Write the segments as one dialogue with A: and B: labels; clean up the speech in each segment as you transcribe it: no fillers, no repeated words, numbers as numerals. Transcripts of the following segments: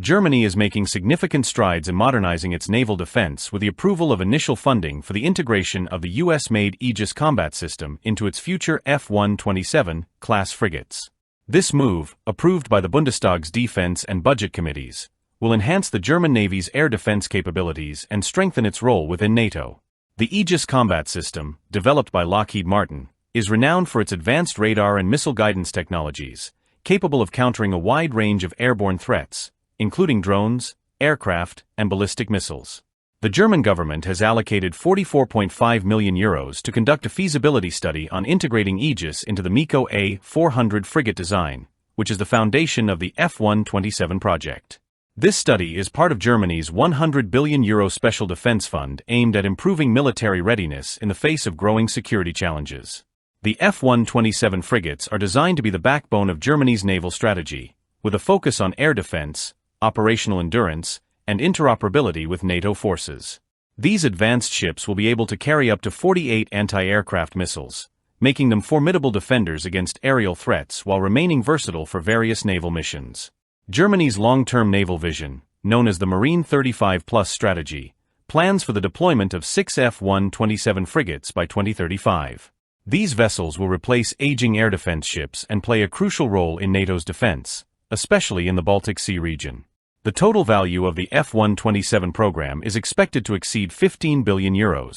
A: Germany is making significant strides in modernizing its naval defense with the approval of initial funding for the integration of the US-made Aegis Combat System into its future F-127 class frigates. This move, approved by the Bundestag's Defense and Budget Committees, will enhance the German Navy's air defense capabilities and strengthen its role within NATO. The Aegis Combat System, developed by Lockheed Martin, is renowned for its advanced radar and missile guidance technologies, capable of countering a wide range of airborne threats, including drones, aircraft, and ballistic missiles. The German government has allocated €44.5 million to conduct a feasibility study on integrating Aegis into the MEKO A-400 frigate design, which is the foundation of the F-127 project. This study is part of Germany's €100 billion special defense fund aimed at improving military readiness in the face of growing security challenges. The F-127 frigates are designed to be the backbone of Germany's naval strategy, with a focus on air defense, operational endurance, and interoperability with NATO forces. These advanced ships will be able to carry up to 48 anti-aircraft missiles, making them formidable defenders against aerial threats while remaining versatile for various naval missions. Germany's long-term naval vision, known as the Marine 35+ strategy, plans for the deployment of 6 F-127 frigates by 2035. These vessels will replace aging air defense ships and play a crucial role in NATO's defense, especially in the Baltic Sea region. The total value of the F-127 program is expected to exceed €15 billion,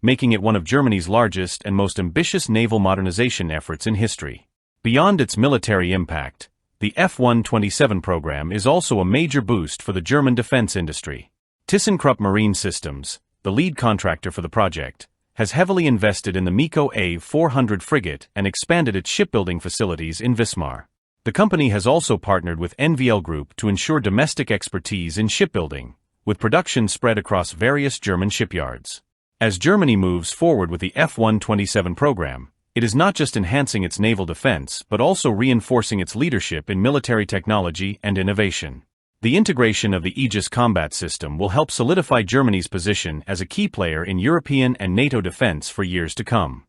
A: making it one of Germany's largest and most ambitious naval modernization efforts in history. Beyond its military impact, the F-127 program is also a major boost for the German defense industry. ThyssenKrupp Marine Systems, the lead contractor for the project, has heavily invested in the MEKO A-400 frigate and expanded its shipbuilding facilities in Wismar. The company has also partnered with Naval Group to ensure domestic expertise in shipbuilding, with production spread across various German shipyards. As Germany moves forward with the F-127 program, it is not just enhancing its naval defense but also reinforcing its leadership in military technology and innovation. The integration of the Aegis Combat System will help solidify Germany's position as a key player in European and NATO defense for years to come.